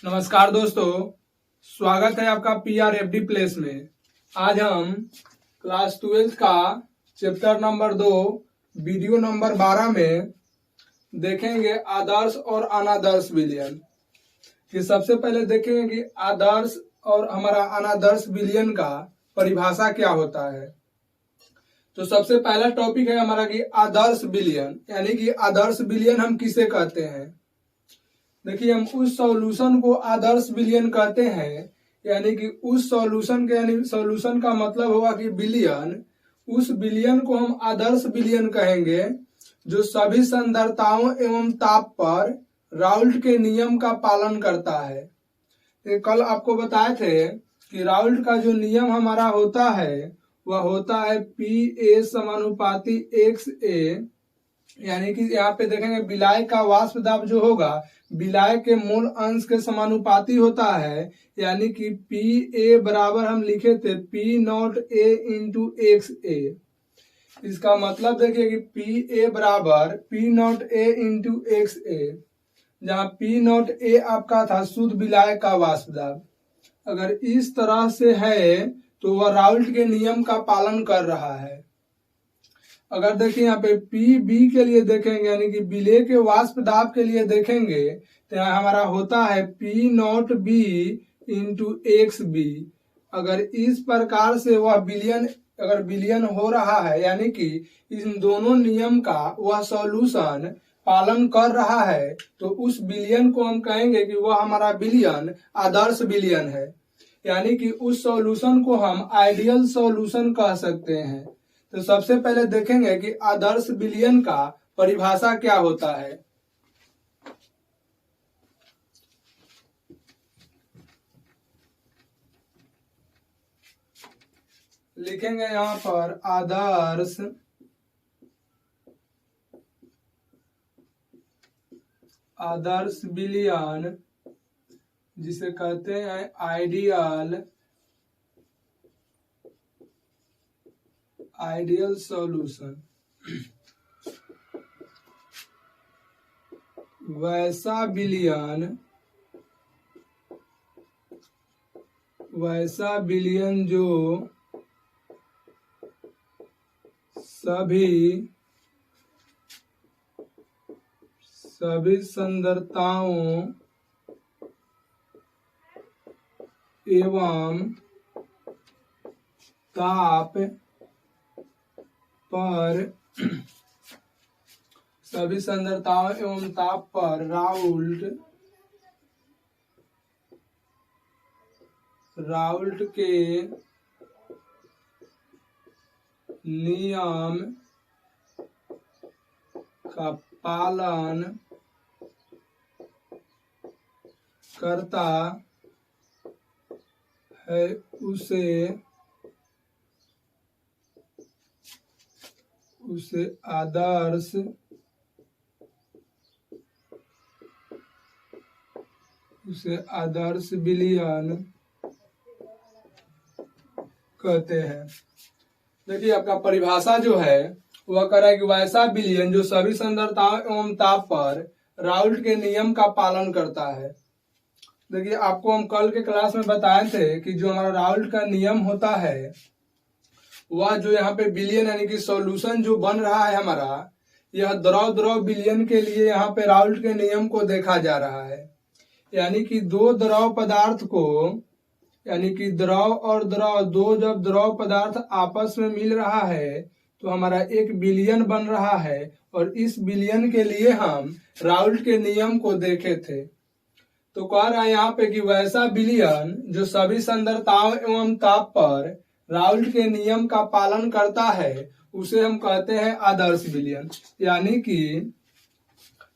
नमस्कार दोस्तों, स्वागत है आपका PRFD प्लेस में। आज हम क्लास 12 का चैप्टर नंबर 2 वीडियो नंबर 12 में देखेंगे आदर्श और अनादर्श विलयन। कि सबसे पहले देखेंगे कि आदर्श और हमारा अनादर्श विलयन का परिभाषा क्या होता है। तो सबसे पहला टॉपिक है हमारा कि आदर्श विलयन, यानी कि आदर्श विलयन हम किसे कहते हैं। देखिए, हम उस सॉल्यूशन को आदर्श विलयन कहते हैं, यानी कि उस सॉल्यूशन के, यानी सॉल्यूशन का मतलब होगा कि विलयन, उस विलयन को हम आदर्श विलयन कहेंगे जो सभी सांद्रताओं एवं ताप पर राउल्ट के नियम का पालन करता है। तो कल आपको बताए थे कि राउल्ट का जो नियम हमारा होता है वह होता है PA समानुपाती XA, यानी कि यहाँ पे देखेंगे विलायक का वाष्प दाब जो होगा विलायक के मूल अंश के समानुपाती होता है, यानी कि PA बराबर हम लिखे थे P0A इंटू XA। इसका मतलब देखिए कि PA बराबर P0A इंटू XA, जहाँ P0A आपका था शुद्ध विलायक का वाष्प दाब। अगर इस तरह से है तो वह राउल्ट के नियम का पालन कर रहा है। अगर देखिए यहाँ पे PB के लिए देखेंगे, यानी कि विलेय के वाष्प दाब के लिए देखेंगे तो यहाँ हमारा होता है P0B इंटू XB। अगर इस प्रकार से वह विलयन, अगर विलयन हो रहा है, यानी कि इन दोनों नियम का वह सॉल्यूशन पालन कर रहा है, तो उस विलयन को हम कहेंगे कि वह हमारा विलयन आदर्श विलयन है, यानी कि उस सॉल्यूशन को हम आइडियल सॉल्यूशन कह सकते हैं। तो सबसे पहले देखेंगे कि आदर्श विलयन का परिभाषा क्या होता है। लिखेंगे यहाँ पर आदर्श विलयन, जिसे कहते हैं आइडियल सॉल्यूशन। वैसा विलयन जो सभी सांद्रताओं एवं ताप पर सभी सांद्रताओं एवं ताप पर राउल्ट के नियम का पालन करता है, उसे आदर्श विलयन कहते हैं। देखिए, आपका परिभाषा जो है वह कह रहा है कि वैसा विलयन जो सभी सांद्रताओं एवं ताप पर राउल्ट के नियम का पालन करता है। देखिए, आपको हम कल के क्लास में बताए थे कि जो हमारा राउल्ट का नियम होता है वह जो यहाँ पे विलयन, यानी कि सॉल्यूशन जो बन रहा है हमारा, यह द्रव विलयन के लिए यहाँ पे राउल्ट के नियम को देखा जा रहा है। यानी कि दो द्रव पदार्थ को, यानी कि द्रव और द्रव, दो जब द्रव पदार्थ आपस में मिल रहा है तो हमारा एक विलयन बन रहा है, और इस विलयन के लिए हम राउल्ट के नियम को देखे थे। तो कह रहा है यहाँ पे कि वैसा विलयन जो सभी सांद्रताओं एवं ताप पर राउल्ट के नियम का पालन करता है, उसे हम कहते हैं आदर्श विलयन। यानी कि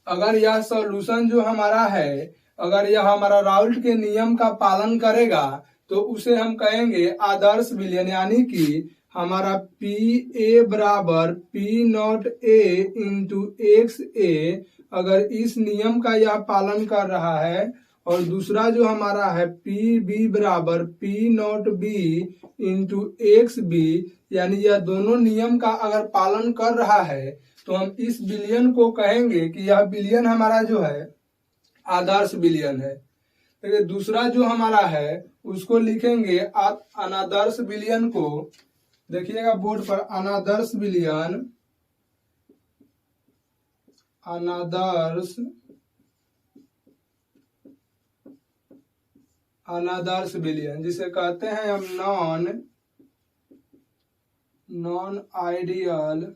अगर यह सॉल्यूशन जो हमारा है, अगर यह हमारा राउल्ट के नियम का पालन करेगा तो उसे हम कहेंगे आदर्श विलयन, यानी कि हमारा PA बराबर P0A इंटू XA, अगर इस नियम का यह पालन कर रहा है, और दूसरा जो हमारा है PB बराबर P0B इंटू XB, यानी यह दोनों नियम का अगर पालन कर रहा है तो हम इस विलयन को कहेंगे कि यह विलयन हमारा जो है आदर्श विलयन है। देखिए दूसरा जो हमारा है उसको लिखेंगे अनादर्श विलयन को, देखिएगा बोर्ड पर, अनादर्श विलयन, अनादर्श विलयन जिसे कहते हैं हम नॉन आइडियल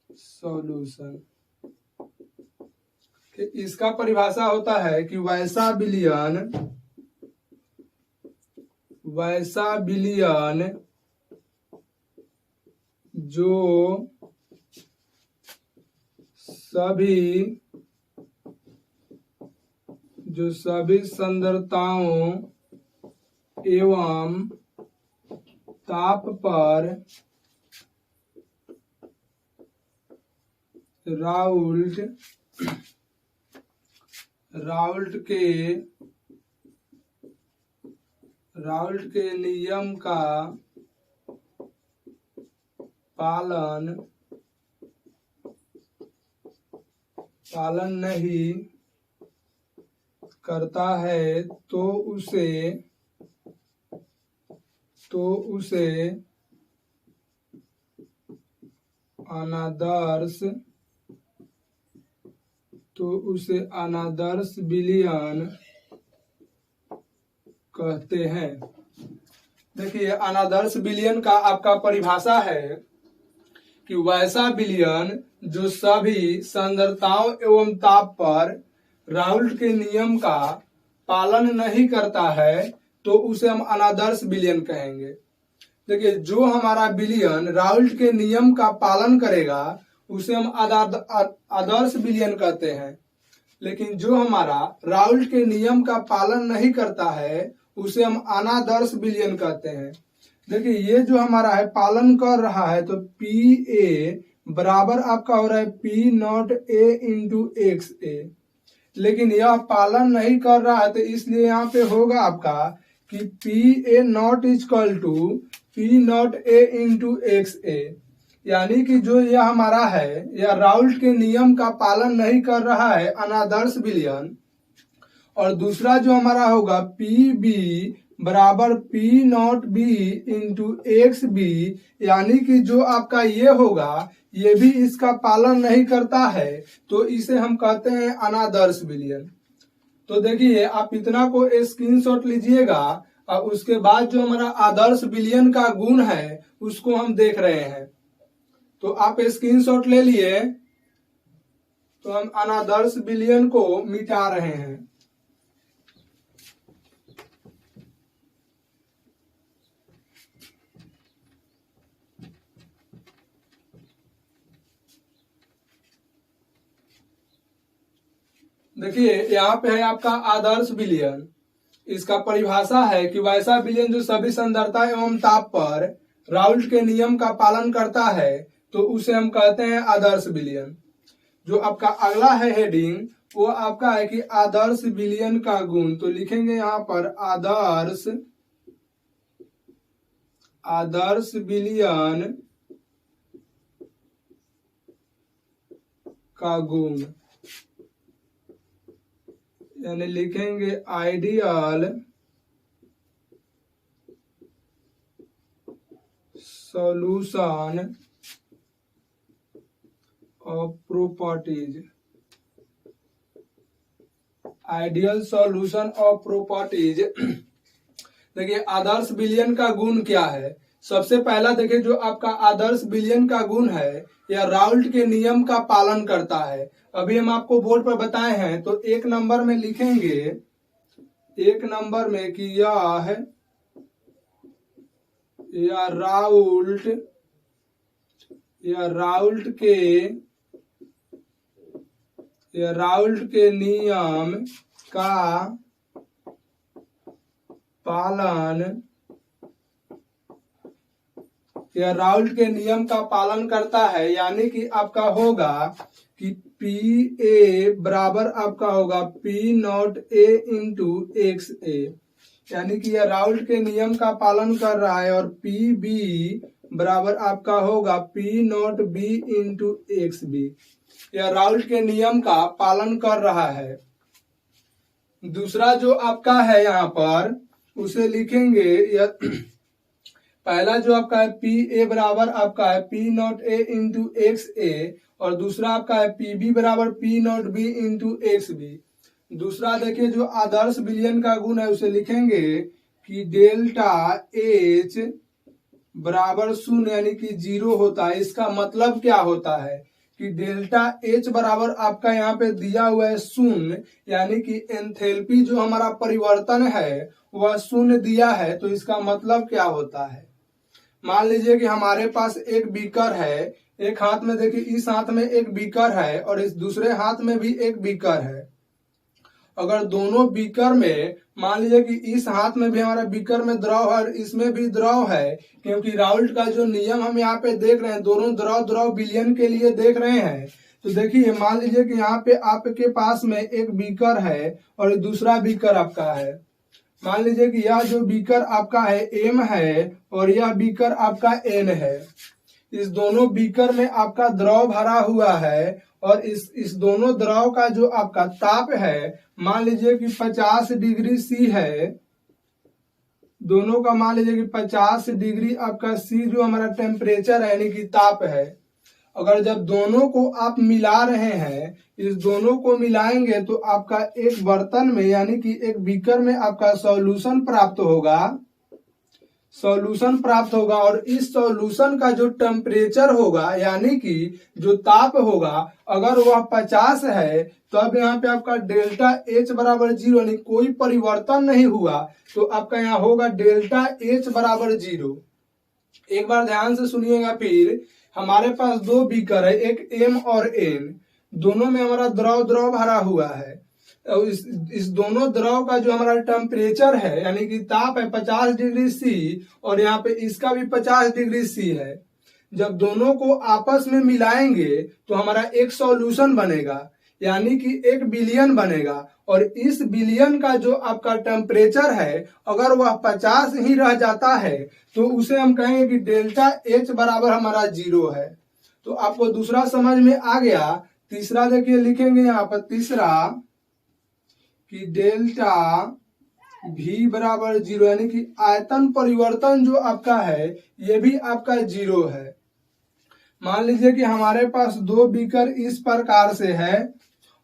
सॉल्यूशन। इसका परिभाषा होता है कि वैसा विलयन जो सभी सांद्रताओं एवं ताप पर राउल्ट के नियम का पालन नहीं करता है तो उसे अनादर्श विलयन कहते हैं। देखिए अनादर्श विलयन का आपका परिभाषा है कि वैसा विलयन जो सभी सांद्रताओं एवं ताप पर राउल्ट के नियम का पालन नहीं करता है तो उसे हम अनादर्श विलयन कहेंगे। देखिए जो हमारा विलयन राउल्ट के नियम का पालन करेगा उसे हम आदर्श विलयन कहते हैं, लेकिन जो हमारा राउल्ट के नियम का पालन नहीं करता है उसे हम अनादर्श विलयन कहते हैं। देखिए ये जो हमारा है पालन कर रहा है तो पी ए बराबर आपका हो रहा है P naught A into X A, लेकिन यह पालन नहीं कर रहा है तो इसलिए यहाँ पे होगा आपका कि P A naught equal to P naught A into X A, यानी कि जो यह हमारा है यह राउल्ट के नियम का पालन नहीं कर रहा है, अनादर्श विलयन। और दूसरा जो हमारा होगा पी बी बराबर P naught B into X B, यानी कि जो आपका ये होगा ये भी इसका पालन नहीं करता है तो इसे हम कहते हैं अनादर्श विलयन। तो देखिए आप इतना को स्क्रीनशॉट लीजिएगा और उसके बाद जो हमारा आदर्श विलयन का गुण है उसको हम देख रहे हैं। तो आप स्क्रीनशॉट ले लिए, तो हम अनादर्श विलयन को मिटा रहे हैं। देखिए यहाँ पे है आपका आदर्श विलयन, इसका परिभाषा है कि वैसा विलयन जो सभी सांद्रता एवं ताप पर राउल्ट के नियम का पालन करता है तो उसे हम कहते हैं आदर्श विलयन। जो आपका अगला है हेडिंग वो आपका है कि आदर्श विलयन का गुण, तो लिखेंगे यहाँ पर आदर्श विलयन का गुण, यानी लिखेंगे ideal solution of properties. Ideal solution of properties. देखिए आदर्श विलयन का गुण क्या है। सबसे पहला देखिए जो आपका आदर्श विलयन का गुण है यह राउल्ट के नियम का पालन करता है। अभी हम आपको बोर्ड पर बताए हैं तो एक नंबर में लिखेंगे, एक नंबर में कि यह राउल्ट के नियम का पालन, यह राउल्ट के नियम का पालन करता है, यानी कि आपका होगा कि पी ए बराबर आपका होगा P naught A into X A, यानी कि यह राउल्ट के नियम का पालन कर रहा है। और पी बी बराबर आपका होगा P naught B into X B, यह राउल्ट के नियम का पालन कर रहा है। दूसरा जो आपका है यहाँ पर उसे लिखेंगे पहला जो आपका है पी ए बराबर आपका है P naught A into X A, और दूसरा आपका है पी बी बराबर P naught B into X B. दूसरा देखिए जो आदर्श विलयन का गुण है उसे लिखेंगे कि डेल्टा एच बराबर शून्य यानी कि 0 होता है। इसका मतलब क्या होता है कि डेल्टा एच बराबर आपका यहाँ पे दिया हुआ है शून्य, यानी कि एंथैल्पी जो हमारा परिवर्तन है वह शून्य दिया है। तो इसका मतलब क्या होता है, मान लीजिए कि हमारे पास एक बीकर है, एक हाथ में देखिए इस हाथ में एक बीकर है और इस दूसरे हाथ में भी एक बीकर है। अगर दोनों बीकर में मान लीजिए कि इस हाथ में भी हमारा बीकर में द्रव है और इसमें भी द्रव है, क्योंकि राउल्ट का जो नियम हम यहाँ पे देख रहे हैं दोनों द्रव द्रव विलयन के लिए देख रहे हैं। तो देखिए मान लीजिए कि यहाँ पे आपके पास में एक बीकर है और दूसरा बीकर आपका है। मान लीजिए कि यह जो बीकर आपका है एम है और यह बीकर आपका एन है। इस दोनों बीकर में आपका द्रव भरा हुआ है और इस दोनों द्रव का जो आपका ताप है मान लीजिए कि 50 डिग्री सी है। दोनों का मान लीजिए कि 50 डिग्री आपका सी जो हमारा टेम्परेचर है यानी कि ताप है। अगर जब दोनों को आप मिला रहे हैं, इस दोनों को मिलाएंगे तो आपका एक बर्तन में यानी कि एक बीकर में आपका सॉल्यूशन प्राप्त होगा और इस सॉल्यूशन का जो टेम्परेचर होगा यानी कि जो ताप होगा अगर वह 50 है तो अब यहाँ पे आपका डेल्टा एच बराबर 0 यानी कोई परिवर्तन नहीं हुआ, तो आपका यहाँ होगा डेल्टा एच बराबर 0। एक बार ध्यान से सुनिएगा, फिर हमारे पास दो बीकर है, एक एम और एन, दोनों में हमारा द्रव द्रव भरा हुआ है। इस दोनों द्रव का जो हमारा टेम्परेचर है यानी कि ताप है 50 डिग्री सी और यहाँ पे इसका भी 50 डिग्री सी है। जब दोनों को आपस में मिलाएंगे तो हमारा एक सॉल्यूशन बनेगा यानी कि एक विलयन बनेगा और इस विलयन का जो आपका टेम्परेचर है अगर वह 50 ही रह जाता है तो उसे हम कहेंगे कि डेल्टा एच बराबर हमारा 0 है। तो आपको दूसरा समझ में आ गया। तीसरा देखिए लिखेंगे यहाँ पर तीसरा कि डेल्टा भी बराबर 0 यानी कि आयतन परिवर्तन जो आपका है ये भी आपका 0 है। मान लीजिए कि हमारे पास दो बीकर इस प्रकार से है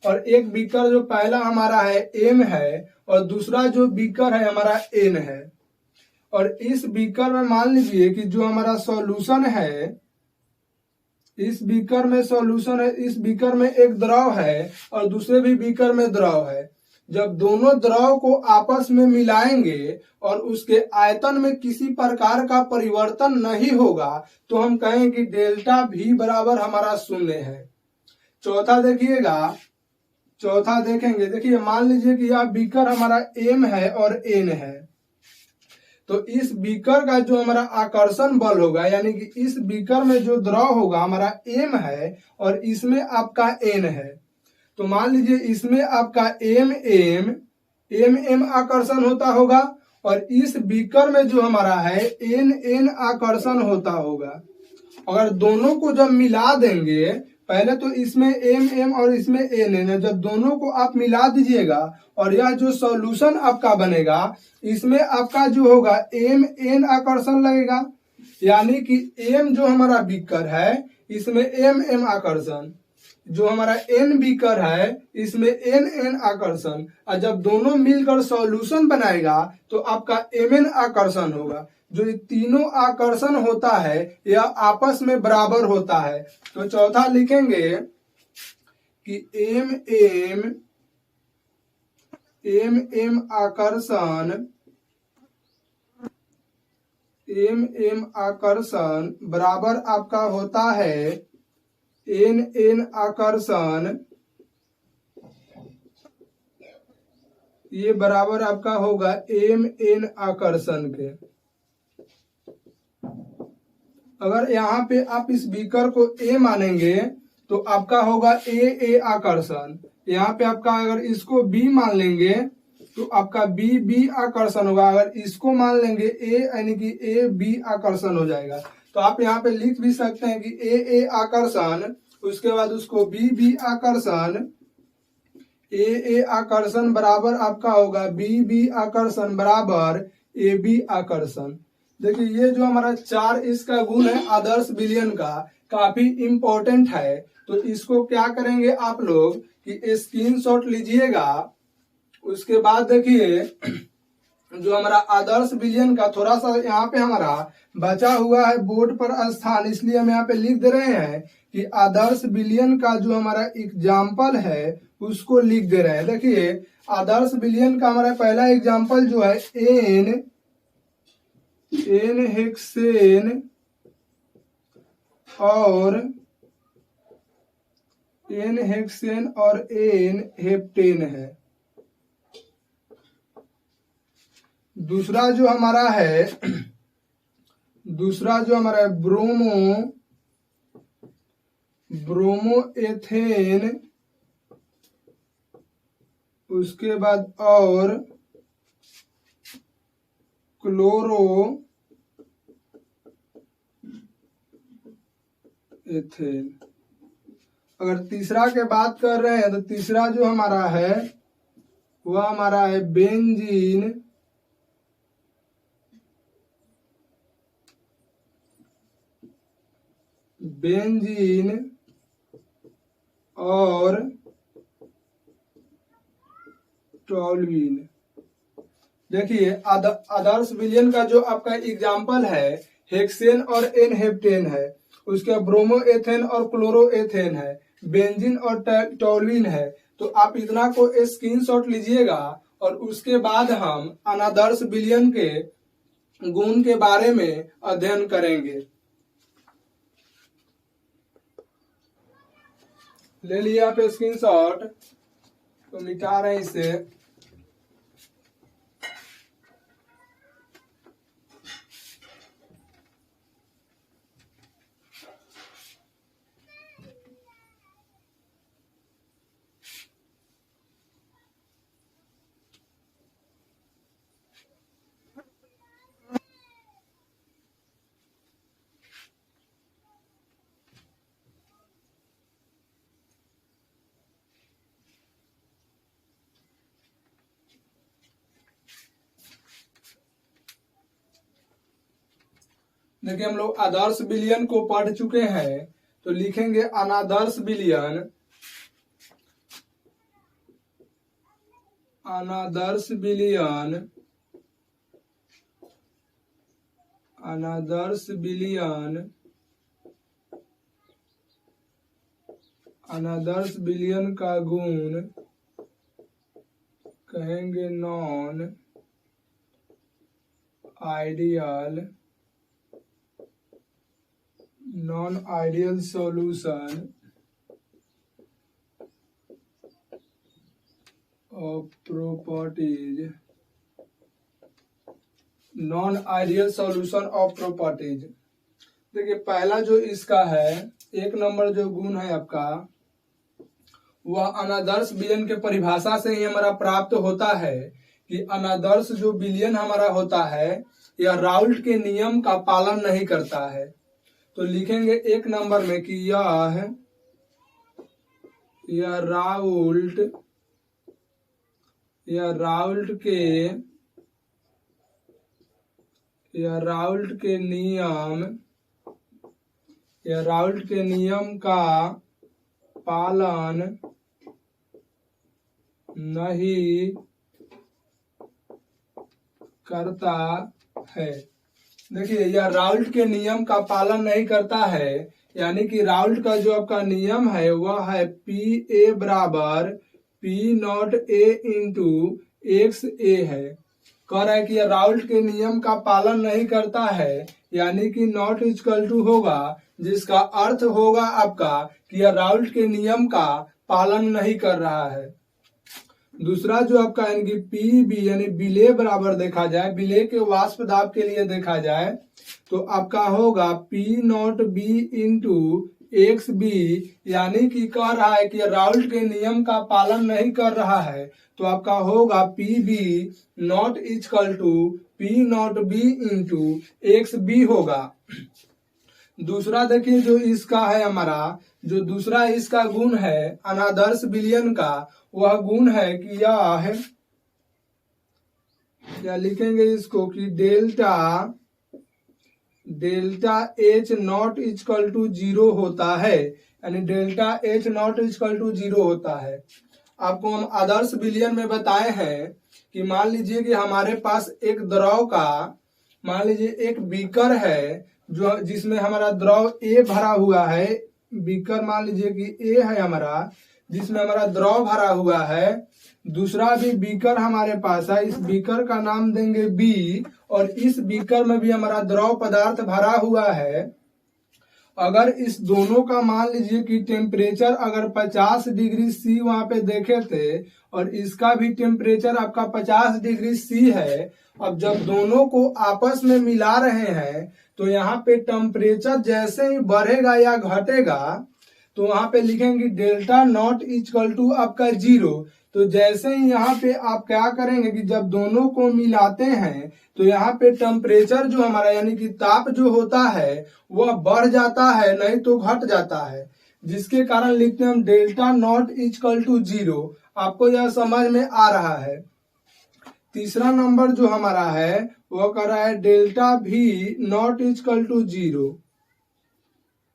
और एक बीकर जो पहला हमारा है एम है और दूसरा जो बीकर है हमारा एन है। और इस बीकर में मान लीजिए कि जो हमारा सॉल्यूशन है, इस बीकर में सॉल्यूशन है, इस बीकर में एक द्रव है और दूसरे भी बीकर में द्रव है। जब दोनों द्रव को आपस में मिलाएंगे और उसके आयतन में किसी प्रकार का परिवर्तन नहीं होगा तो हम कहेंगे कि डेल्टा भी बराबर हमारा 0 है। चौथा देखिएगा, चौथा देखेंगे, देखिए मान लीजिए कि यह बीकर हमारा एम है और एन है, तो इस बीकर का जो हमारा आकर्षण बल होगा यानी कि इस बीकर में जो द्रव होगा हमारा एम है और इसमें आपका एन है। तो मान लीजिए इसमें आपका एम एम आकर्षण होता होगा और इस बीकर में जो हमारा है एन एन आकर्षण होता होगा। अगर दोनों को जब मिला देंगे, पहले तो इसमें एम एम और इसमें एन एन, जब दोनों को आप मिला दीजिएगा और यह जो सॉल्यूशन आपका बनेगा इसमें आपका जो होगा एम एन आकर्षण लगेगा यानी कि एम जो हमारा बीकर है इसमें एम एम आकर्षण, जो हमारा एन बीकर है इसमें एन एन आकर्षण, और जब दोनों मिलकर सॉल्यूशन बनाएगा तो आपका एम एन आकर्षण होगा। जो ये तीनों आकर्षण होता है यह आपस में बराबर होता है। तो चौथा लिखेंगे कि एम एम आकर्षण बराबर आपका होता है एन एन आकर्षण, ये बराबर आपका होगा एम एन आकर्षण के। अगर यहाँ पे आप इस बीकर को ए मानेंगे तो आपका होगा ए आकर्षण, यहाँ पे आपका अगर इसको बी मान लेंगे तो आपका बी बी आकर्षण होगा, अगर इसको मान लेंगे ए यानी कि ए बी आकर्षण हो जाएगा। तो आप यहाँ पे लिख भी सकते हैं कि ए आकर्षण, उसके बाद उसको बी बी आकर्षण, ए आकर्षण बराबर आपका होगा बी आकर्षण बराबर ए बी आकर्षण। देखिए ये जो हमारा 4 इसका गुण है आदर्श विलयन का, काफी इंपॉर्टेंट है। तो इसको क्या करेंगे आप लोग कि स्क्रीनशॉट लीजिएगा। उसके बाद देखिए जो हमारा आदर्श विलयन का थोड़ा सा यहाँ पे हमारा बचा हुआ है बोर्ड पर स्थान, इसलिए हम यहाँ पे लिख दे रहे हैं कि आदर्श विलयन का जो हमारा एग्जाम्पल है उसको लिख दे रहे हैं। देखिए आदर्श विलयन का हमारा पहला एग्जाम्पल जो है एन हेक्सेन और एन हेप्टेन है। दूसरा जो हमारा है ब्रोमो एथेन, उसके बाद और क्लोरो एथेन। अगर तीसरा के बात कर रहे हैं तो तीसरा जो हमारा है वह हमारा है बेंजीन और टॉल्यूइन। देखिए आदर्श विलयन का जो आपका एग्जाम्पल है हेक्सेन और एन हेप्टेन है, उसके ब्रोमो एथेन और क्लोरो एथेन है, बेंजीन और टॉल्यूइन है। तो आप इतना को स्क्रीनशॉट लीजिएगा और उसके बाद हम अनादर्श विलयन के गुण के बारे में अध्ययन करेंगे। ले लिया आप स्क्रीनशॉट, तो मिटा रहे हैं इसे। देखिए हम लोग आदर्श विलयन को पढ़ चुके हैं, तो लिखेंगे अनादर्श विलयन। अनादर्श विलयन का गुण कहेंगे non ideal solution of properties. Non ideal solution of properties. देखिए पहला जो इसका है 1 नंबर जो गुण है आपका वह अनादर्श विलयन के परिभाषा से ही हमारा प्राप्त होता है कि अनादर्श जो विलयन हमारा होता है यह राउल्ट के नियम का पालन नहीं करता है। तो लिखेंगे 1 नंबर में कि यह राउल्ट के नियम का पालन नहीं करता है। देखिए यह राउल्ट के नियम का पालन नहीं करता है, यानी कि राउल्ट का जो आपका नियम है वह है पी ए बराबर P naught A into X A है। कह रहा है कि यह राउल्ट के नियम का पालन नहीं करता है, यानी कि नॉट इक्वल टू होगा, जिसका अर्थ होगा आपका कि यह राउल्ट के नियम का पालन नहीं कर रहा है। दूसरा जो आपका यानी कि पी बी यानी विलेय बराबर देखा जाए, विलेय के वाष्प दाब के लिए देखा जाए तो आपका होगा P naught B into X B, यानी कि कह रहा है कि राउल्ट के नियम का पालन नहीं कर रहा है। तो आपका होगा P B not equal to P naught B into X B होगा। दूसरा देखिए जो इसका है हमारा जो दूसरा इसका गुण है अनादर्श विलयन का, वह गुण है कि यह क्या लिखेंगे इसको कि delta H not equal to zero होता है, यानी delta H not equal to zero होता है। आपको हम आदर्श विलयन में बताए हैं कि मान लीजिए कि हमारे पास एक द्रव का, मान लीजिए एक बीकर है जो जिसमें हमारा द्रव ए भरा हुआ है। बीकर मान लीजिए कि ए है हमारा, जिसमें हमारा द्रव भरा हुआ है। दूसरा भी बीकर हमारे पास है, इस बीकर का नाम देंगे बी, और इस बीकर में भी हमारा द्रव पदार्थ भरा हुआ है। अगर इस दोनों का मान लीजिए कि टेम्परेचर अगर 50 डिग्री सी वहां पे देखे थे, और इसका भी टेम्परेचर आपका 50 डिग्री सी है। अब जब दोनों को आपस में मिला रहे हैं तो यहाँ पे टेम्परेचर जैसे ही बढ़ेगा या घटेगा तो वहां पे लिखेंगे डेल्टा नॉट इक्वल टू आपका जीरो। तो जैसे ही यहाँ पे आप क्या करेंगे कि जब दोनों को मिलाते हैं तो यहाँ पे टेम्परेचर जो हमारा यानी कि ताप जो होता है वह बढ़ जाता है, नहीं तो घट जाता है, जिसके कारण लिखते हैं हम delta not equal to zero. आपको यह समझ में आ रहा है। तीसरा नंबर जो हमारा है वह कर रहा है डेल्टा भी not equal to zero.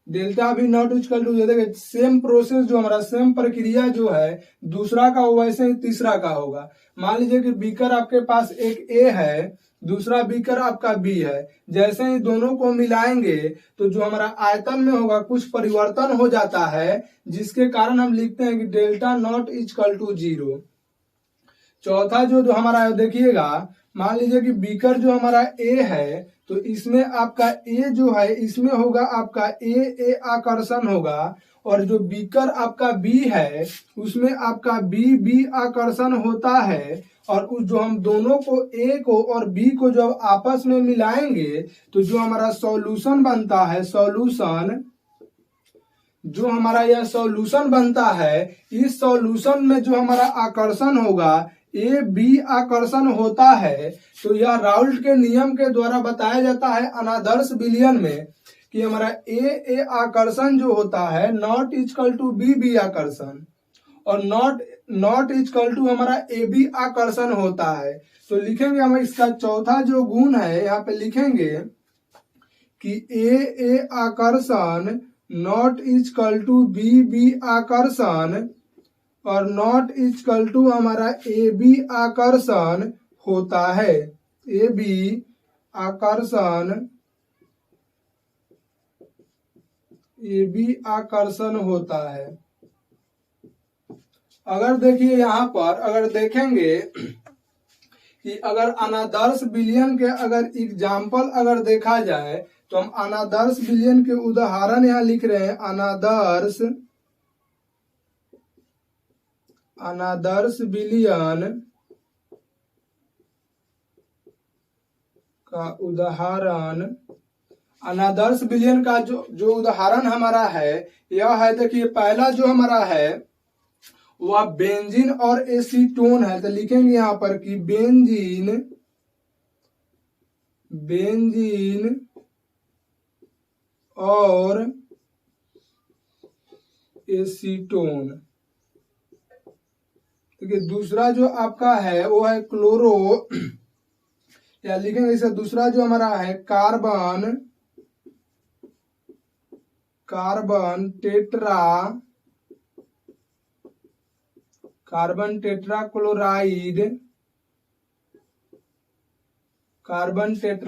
Delta भी नॉट इक्वल टू, देखिए सेम प्रोसेस जो हमारा सेम प्रक्रिया जो है दूसरा का वैसे ही तीसरा का होगा। मान लीजिए कि बीकर आपके पास एक ए है, दूसरा बीकर आपका बी है। जैसे ही दोनों को मिलाएंगे तो जो हमारा आयतन में होगा कुछ परिवर्तन हो जाता है, जिसके कारण हम लिखते हैं कि delta not equal to zero. चौथा जो हमारा देखिएगा, मान लीजिए कि बीकर जो हमारा ए है तो इसमें आपका ए जो है इसमें होगा आपका ए आकर्षण होगा, और जो बीकर आपका बी है उसमें आपका बी आकर्षण होता है। और उस जो हम दोनों को ए को और बी को जब आपस में मिलाएंगे तो जो हमारा सॉल्यूशन बनता है, सॉल्यूशन जो हमारा यह सॉल्यूशन बनता है, इस सॉल्यूशन में जो हमारा आकर्षण होगा ए बी आकर्षण होता है। तो यह राउल्ट के नियम के द्वारा बताया जाता है अनादर्श विलयन में कि हमारा ए आकर्षण जो होता है नॉट इक्वल टू बी आकर्षण, और नॉट इक्वल टू हमारा ए बी आकर्षण होता है। तो लिखेंगे हम इसका चौथा जो गुण है यहाँ पे लिखेंगे कि ए आकर्षण नॉट इक्वल टू बी आकर्षण, और नॉट इक्वल टू हमारा ए बी आकर्षण होता है। ए बी आकर्षण होता है। अगर देखिए यहाँ पर अगर देखेंगे कि अगर अनादर्श विलयन के अगर एग्जाम्पल अगर देखा जाए तो हम अनादर्श विलयन के उदाहरण यहाँ लिख रहे हैं। अनादर्श विलयन का उदाहरण, अनादर्श विलयन का जो उदाहरण हमारा है यह है, देखिए पहला जो हमारा है वह बेंजीन और एसीटोन है। तो लिखेंगे यहाँ पर कि बेंजीन और एसीटोन। देखिए दूसरा जो आपका है वो है क्लोरो, या लिखेंगे इसे दूसरा जो हमारा है कार्बन टेट्रा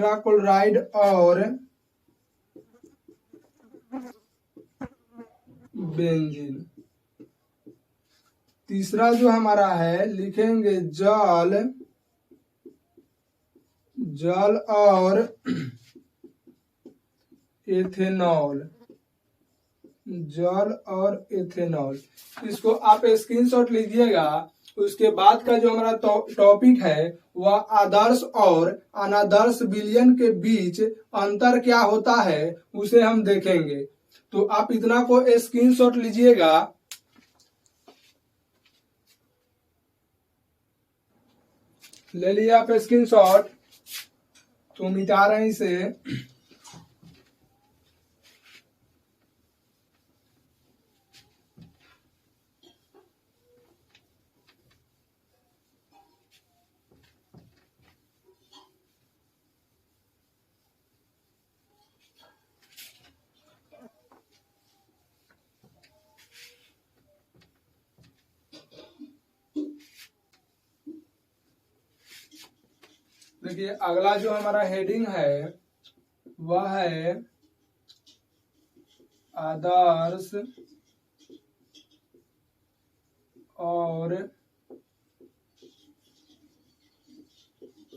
क्लोराइड और बेंजीन। तीसरा जो हमारा है लिखेंगे जल और एथेनॉल। इसको आप स्क्रीनशॉट लीजिएगा। उसके बाद का जो हमारा टॉपिक है वह आदर्श और अनादर्श विलयन के बीच अंतर क्या होता है उसे हम देखेंगे। तो आप इतना को स्क्रीनशॉट लीजिएगा। ले लिया आप स्क्रीनशॉट, तो मिटा रहे हैं इसे। देखिए अगला जो हमारा हेडिंग है वह है आदर्श और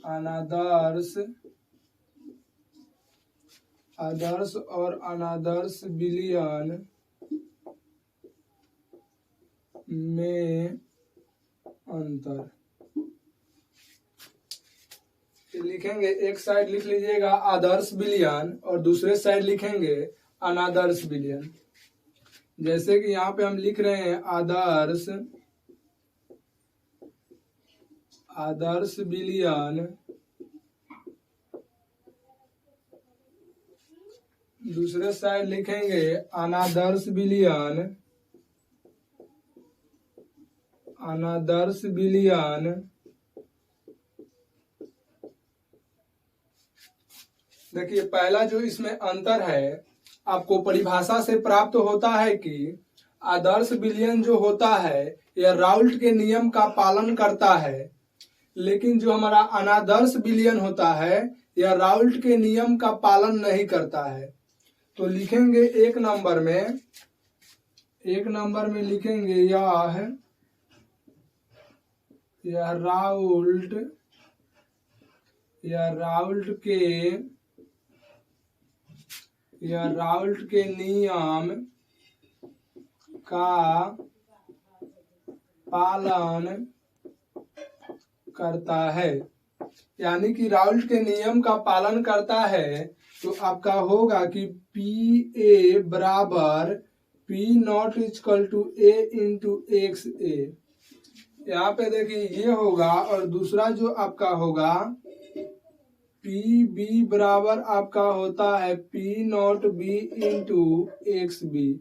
अनादर्श, आदर्श और अनादर्श विलयन में अंतर। लिखेंगे, एक साइड लिख लीजिएगा आदर्श विलयन और दूसरे साइड लिखेंगे अनादर्श विलयन। जैसे कि यहाँ पे हम लिख रहे हैं आदर्श विलयन, दूसरे साइड लिखेंगे अनादर्श विलयन, अनादर्श विलयन। देखिए पहला जो इसमें अंतर है आपको परिभाषा से प्राप्त होता है कि आदर्श विलयन जो होता है यह राउल्ट के नियम का पालन करता है, लेकिन जो हमारा अनादर्श विलयन होता है यह राउल्ट के नियम का पालन नहीं करता है। तो लिखेंगे एक नंबर में लिखेंगे यह राउल्ट के नियम का पालन करता है। यानी कि राउल्ट के नियम का पालन करता है तो आपका होगा कि PA बराबर P0 equal to A into XA। यहाँ पे देखिए ये होगा और दूसरा जो आपका होगा PB बराबर आपका होता है P0 B इंटू XB,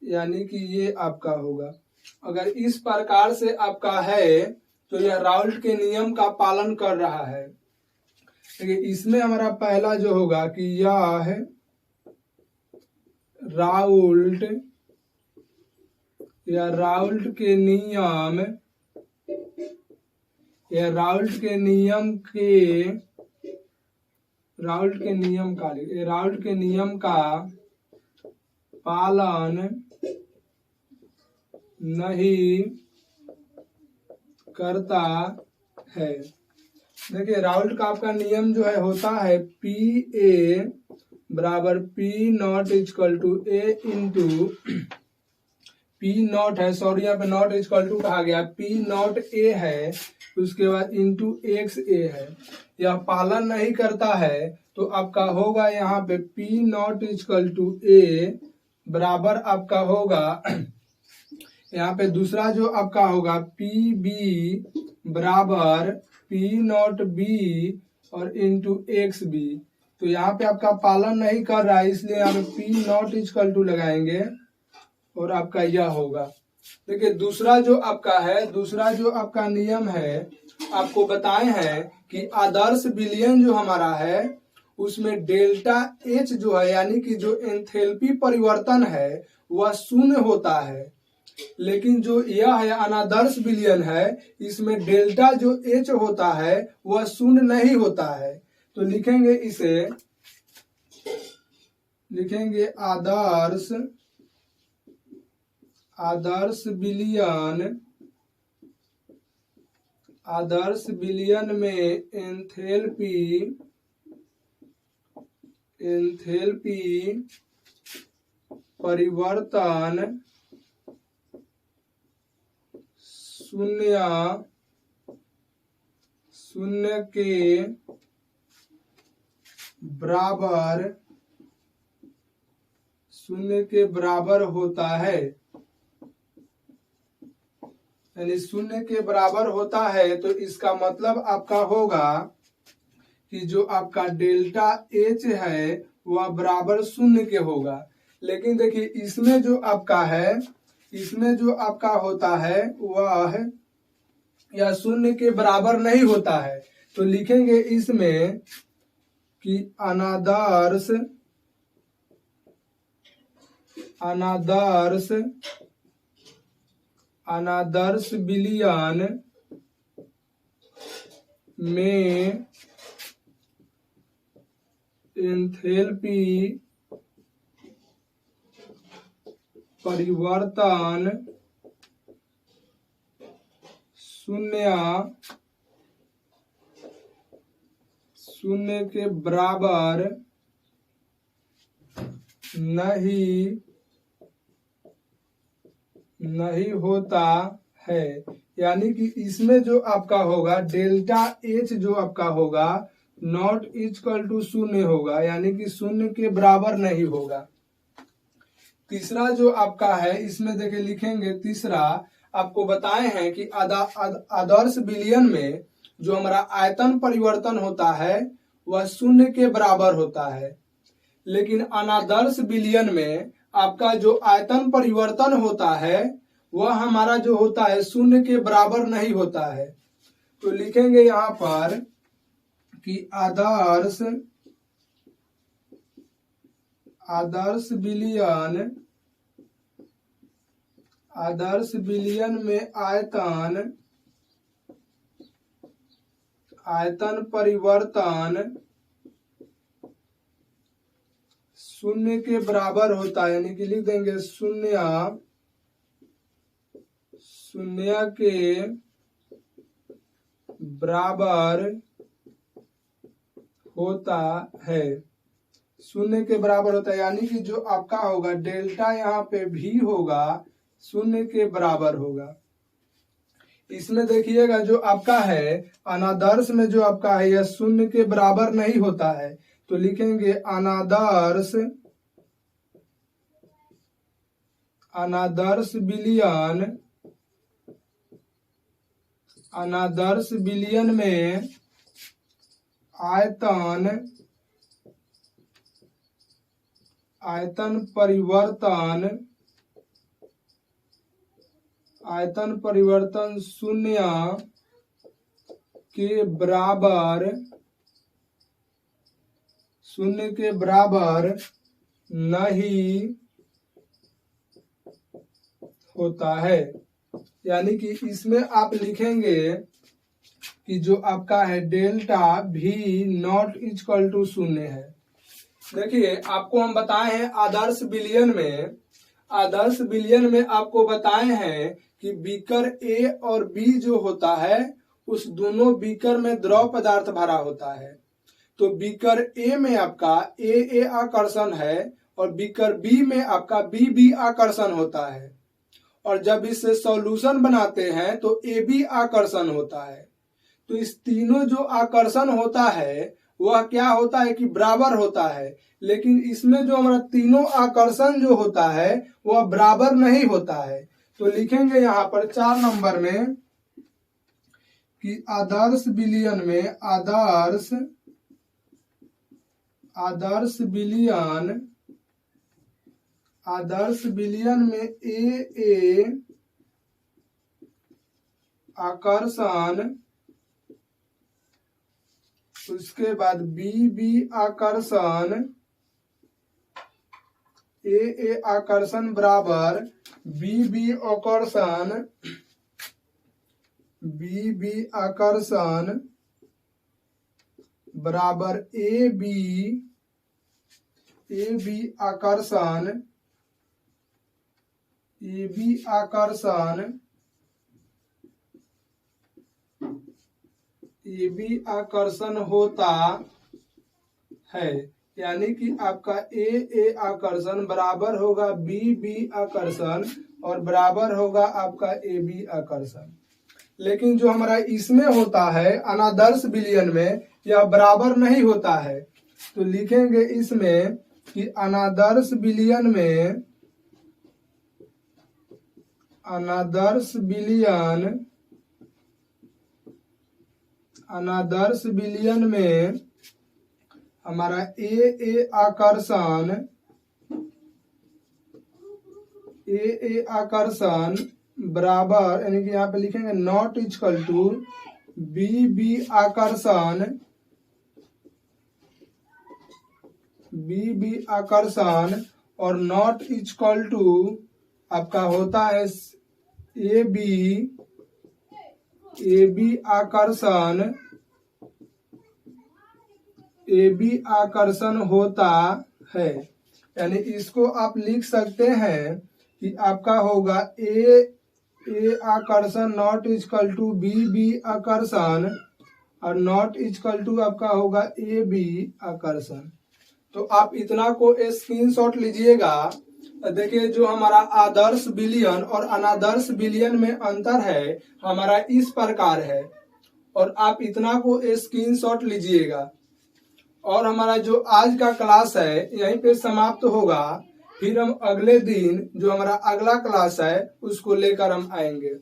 यानी कि ये आपका होगा। अगर इस प्रकार से आपका है तो यह राउल्ट के नियम का पालन कर रहा है। देखिए इसमें हमारा पहला जो होगा कि यह है राउल्ट के नियम, यह राउल्ट के नियम का पालन नहीं करता है। देखिए राउल्ट का आपका नियम जो है होता है PA बराबर P0 equal to A into P0 है, सॉरी यहाँ पे नॉट इक्वल टू कहा गया, P0 A है, उसके बाद इंटू XA है। यह पालन नहीं करता है तो आपका होगा यहाँ पे P0 इक्वल टू A बराबर आपका होगा यहाँ पे दूसरा जो आपका होगा PB बराबर P0 B और इंटू XB। तो यहाँ पे आपका पालन नहीं कर रहा है इसलिए यहाँ पे P0 इक्वल टू लगाएंगे और आपका यह होगा। देखिए दूसरा जो आपका नियम है आपको बताए हैं कि आदर्श विलयन जो हमारा है उसमें डेल्टा H जो है यानी कि जो एंथैल्पी परिवर्तन है वह शून्य होता है, लेकिन जो यह है अनादर्श विलयन है इसमें डेल्टा जो H होता है वह शून्य नहीं होता है। तो लिखेंगे इसे, लिखेंगे आदर्श विलयन में एंथैल्पी परिवर्तन शून्य के बराबर होता है। यानी शून्य के बराबर होता है तो इसका मतलब आपका होगा कि जो आपका डेल्टा H है वह बराबर शून्य के होगा। लेकिन देखिए इसमें जो आपका होता है वह या शून्य के बराबर नहीं होता है। तो लिखेंगे इसमें कि अनादर्श विलयन में एंथैल्पी परिवर्तन शून्य के बराबर नहीं होता है। यानी कि इसमें जो आपका होगा डेल्टा एच जो आपका होगा नॉट इक्वल टू शून्य होगा, यानी कि शून्य के बराबर नहीं होगा। तीसरा जो आपका है इसमें देखिए लिखेंगे, तीसरा आपको बताए हैं कि आदर्श विलयन में जो हमारा आयतन परिवर्तन होता है वह शून्य के बराबर होता है, लेकिन अनादर्श विलयन में आपका जो आयतन परिवर्तन होता है वह हमारा जो होता है शून्य के बराबर नहीं होता है। तो लिखेंगे यहाँ पर कि आदर्श विलयन में आयतन परिवर्तन शून्य के बराबर होता है, यानी कि लिख देंगे शून्य के बराबर होता है, शून्य के बराबर होता है। यानी कि जो आपका होगा डेल्टा यहाँ पे भी होगा शून्य के बराबर होगा। इसमें देखिएगा जो आपका है अनादर्श में जो आपका है यह शून्य के बराबर नहीं होता है, तो लिखेंगे अनादर्श विलयन में आयतन परिवर्तन शून्य के बराबर नहीं होता है। यानी कि इसमें आप लिखेंगे कि जो आपका है डेल्टा भी नॉट इक्वल टू शून्य है। देखिए आपको हम बताए हैं आदर्श विलयन में आपको बताए हैं कि बीकर ए और बी जो होता है उस दोनों बीकर में द्रव पदार्थ भरा होता है। तो बीकर ए में आपका ए आकर्षण है और बीकर बी में आपका बी आकर्षण होता है, और जब इससे सॉल्यूशन बनाते हैं तो ए बी आकर्षण होता है। तो इस तीनों जो आकर्षण होता है वह क्या होता है कि बराबर होता है, लेकिन इसमें जो हमारा तीनों आकर्षण जो होता है वह बराबर नहीं होता है। तो लिखेंगे यहाँ पर 4 नंबर में कि आदर्श विलयन में ए आकर्षण, उसके बाद बी आकर्षण, ए आकर्षण बराबर बी आकर्षण बराबर ए बी आकर्षण होता है। यानी कि आपका ए आकर्षण बराबर होगा बी आकर्षण और बराबर होगा आपका ए बी आकर्षण। लेकिन जो हमारा इसमें होता है अनादर्श विलयन में यह बराबर नहीं होता है। तो लिखेंगे इसमें कि अनादर्श विलयन में हमारा ए आकर्षण बराबर, यानी कि यहाँ पे लिखेंगे नॉट इक्वल टू बी आकर्षण और नॉट इक्वल टू आपका होता है ए बी आकर्षण ए बी आकर्षण होता है। यानी इसको आप लिख सकते हैं कि आपका होगा ए आकर्षण नॉट इक्वल टू बी आकर्षण और नॉट इक्वल टू आपका होगा ए बी आकर्षण। तो आप इतना को स्क्रीनशॉट लीजिएगा। देखिए जो हमारा आदर्श विलयन और अनादर्श विलयन में अंतर है हमारा इस प्रकार है, और आप इतना को स्क्रीनशॉट लीजिएगा। और हमारा जो आज का क्लास है यहीं पे समाप्त होगा। फिर हम अगले दिन जो हमारा अगला क्लास है उसको लेकर हम आएंगे।